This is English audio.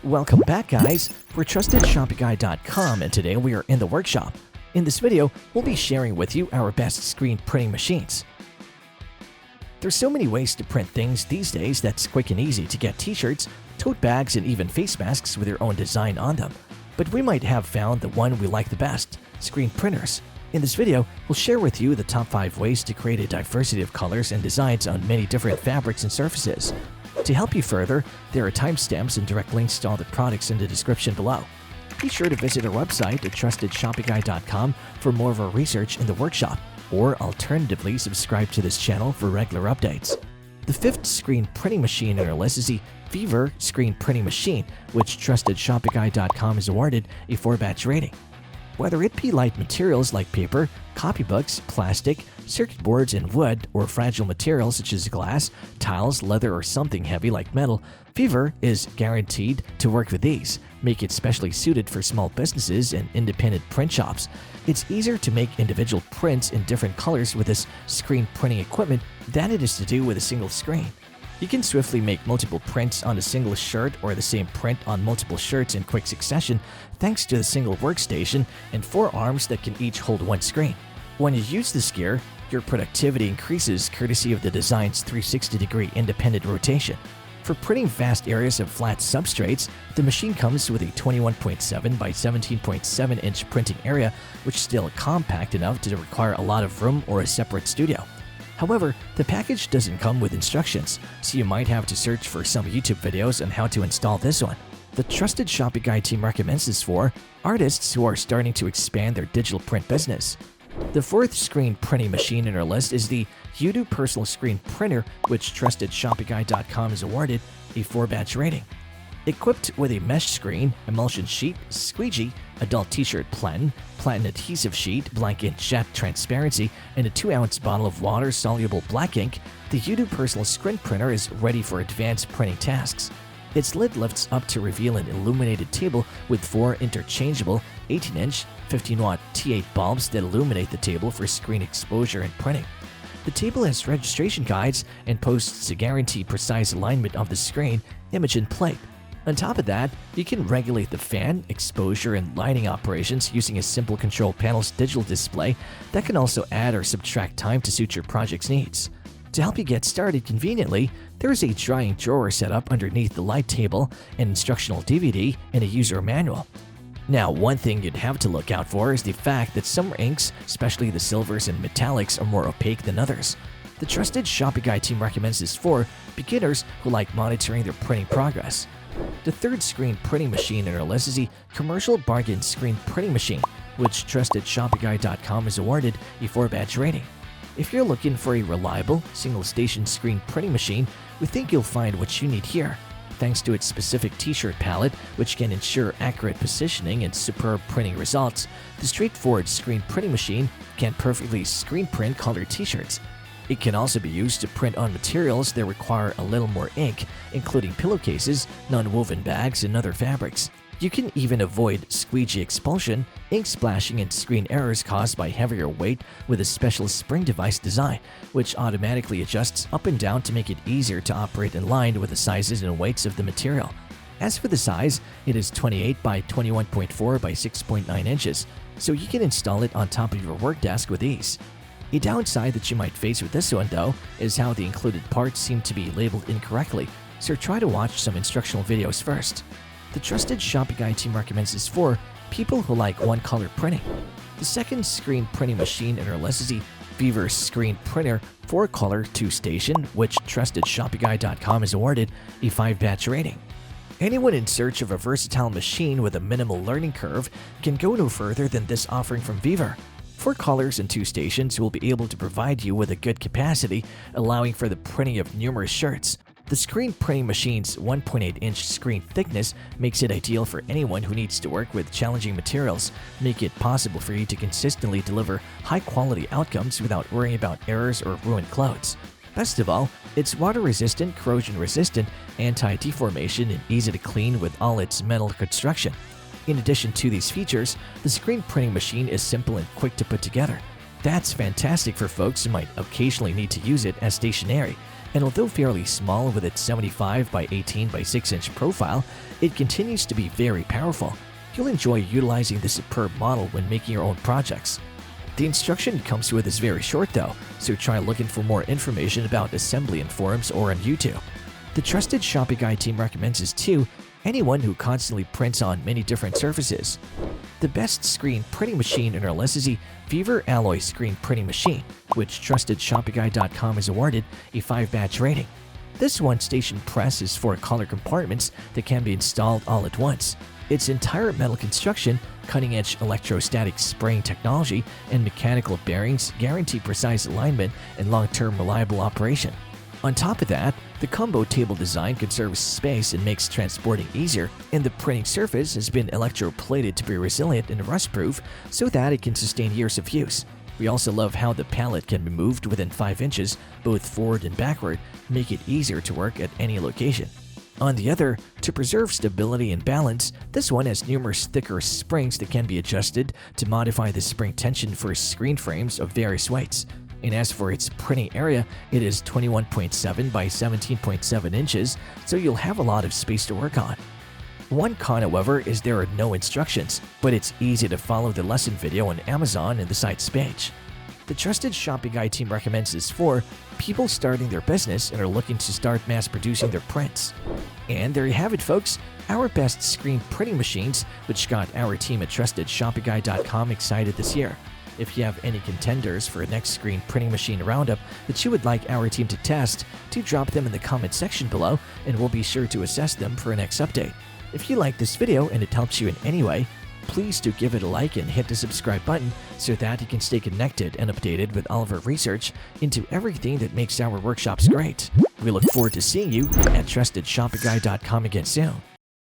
Welcome back, guys. We're TrustedShoppingGuide.com, and today we are in the workshop. In this video, we'll be sharing with you our best screen printing machines. There's so many ways to print things these days that's quick and easy to get t-shirts, tote bags, and even face masks with your own design on them. But we might have found the one we like the best, screen printers. In this video, we'll share with you the top 5 ways to create a diversity of colors and designs on many different fabrics and surfaces. To help you further, there are timestamps and direct links to all the products in the description below. Be sure to visit our website at TrustedShoppingGuide.com for more of our research in the workshop, or alternatively subscribe to this channel for regular updates. The 5th screen printing machine in our list is the VEVOR screen printing machine, which TrustedShoppingGuide.com has awarded a 4-batch rating. Whether it be light materials like paper, copybooks, plastic, circuit boards, and wood, or fragile materials such as glass, tiles, leather, or something heavy like metal, VEVOR is guaranteed to work with these, make it specially suited for small businesses and independent print shops. It's easier to make individual prints in different colors with this screen printing equipment than it is to do with a single screen. You can swiftly make multiple prints on a single shirt or the same print on multiple shirts in quick succession thanks to the single workstation and 4 arms that can each hold one screen. When you use this gear, your productivity increases courtesy of the design's 360-degree independent rotation. For printing vast areas of flat substrates, the machine comes with a 21.7 by 17.7 inch printing area, which is still compact enough to require a lot of room or a separate studio. However, the package doesn't come with instructions, so you might have to search for some YouTube videos on how to install this one. The Trusted Shopping Guide team recommends this for artists who are starting to expand their digital print business. The 4th screen printing machine in our list is the Yudu personal screen printer, which TrustedShoppingGuide.com has awarded a 4-batch rating. Equipped with a mesh screen, emulsion sheet, squeegee, adult t-shirt platen adhesive sheet, blank inkjet transparency, and a 2-ounce bottle of water-soluble black ink, the Yudu personal screen printer is ready for advanced printing tasks. Its lid lifts up to reveal an illuminated table with 4 interchangeable 18-inch, 15-watt T8 bulbs that illuminate the table for screen exposure and printing. The table has registration guides and posts a guaranteed precise alignment of the screen, image, and plate. On top of that, you can regulate the fan, exposure, and lighting operations using a simple control panel's digital display that can also add or subtract time to suit your project's needs. To help you get started conveniently, there is a drying drawer set up underneath the light table, an instructional DVD, and a user manual. Now, one thing you'd have to look out for is the fact that some inks, especially the silvers and metallics, are more opaque than others. The Trusted Shopping Guide team recommends this for beginners who like monitoring their printing progress. The 3rd screen printing machine in our list is the Commercial Bargain Screen Printing Machine, which TrustedShoppingGuide.com has awarded a 4-batch rating. If you're looking for a reliable, single-station screen printing machine, we think you'll find what you need here. Thanks to its specific t-shirt palette, which can ensure accurate positioning and superb printing results, the straightforward screen printing machine can perfectly screen print colored t-shirts. It can also be used to print on materials that require a little more ink, including pillowcases, non-woven bags, and other fabrics. You can even avoid squeegee expulsion, ink splashing, and screen errors caused by heavier weight with a special spring device design, which automatically adjusts up and down to make it easier to operate in line with the sizes and weights of the material. As for the size, it is 28 by 21.4 by 6.9 inches, so you can install it on top of your work desk with ease. A downside that you might face with this one, though, is how the included parts seem to be labeled incorrectly, so try to watch some instructional videos first. The Trusted Shopping Guide team recommends this for people who like one-color printing. The 2nd screen printing machine in our list is the VEVOR screen printer 4-color 2-station, which TrustedShoppingGuide.com has awarded a 5-batch rating. Anyone in search of a versatile machine with a minimal learning curve can go no further than this offering from VEVOR. 4 colors and 2 stations will be able to provide you with a good capacity, allowing for the printing of numerous shirts. The screen printing machine's 1.8-inch screen thickness makes it ideal for anyone who needs to work with challenging materials, make it possible for you to consistently deliver high-quality outcomes without worrying about errors or ruined clothes. Best of all, it's water-resistant, corrosion-resistant, anti-deformation, and easy to clean with all its metal construction. In addition to these features, the screen printing machine is simple and quick to put together. That's fantastic for folks who might occasionally need to use it as stationery. And although fairly small with its 75 by 18 by 6 inch profile, it continues to be very powerful. You'll enjoy utilizing this superb model when making your own projects. The instruction it comes with is very short though, so try looking for more information about assembly in forums or on YouTube. The trusted Shopping Guide team recommends this to anyone who constantly prints on many different surfaces. The best screen printing machine in our list is the VEVOR Alloy Screen Printing Machine, which TrustedShoppingGuide.com has awarded a 5-batch rating. This one-station press is for color compartments that can be installed all at once. Its entire metal construction, cutting-edge electrostatic spraying technology, and mechanical bearings guarantee precise alignment and long-term reliable operation. On top of that, the combo table design conserves space and makes transporting easier, and the printing surface has been electroplated to be resilient and rust-proof so that it can sustain years of use. We also love how the pallet can be moved within 5 inches, both forward and backward, make it easier to work at any location. On the other, to preserve stability and balance, this one has numerous thicker springs that can be adjusted to modify the spring tension for screen frames of various weights. And as for its printing area, it is 21.7 by 17.7 inches, so you'll have a lot of space to work on. One con, however, is there are no instructions, but it's easy to follow the lesson video on Amazon in the site's page. The Trusted Shopping Guide team recommends this for people starting their business and are looking to start mass-producing their prints. And there you have it, folks, our best screen printing machines, which got our team at TrustedShoppingGuide.com excited this year. If you have any contenders for a next screen printing machine roundup that you would like our team to test, do drop them in the comment section below and we'll be sure to assess them for a next update. If you like this video and it helps you in any way, please do give it a like and hit the subscribe button so that you can stay connected and updated with all of our research into everything that makes our workshops great. We look forward to seeing you at TrustedShoppingGuide.com again soon.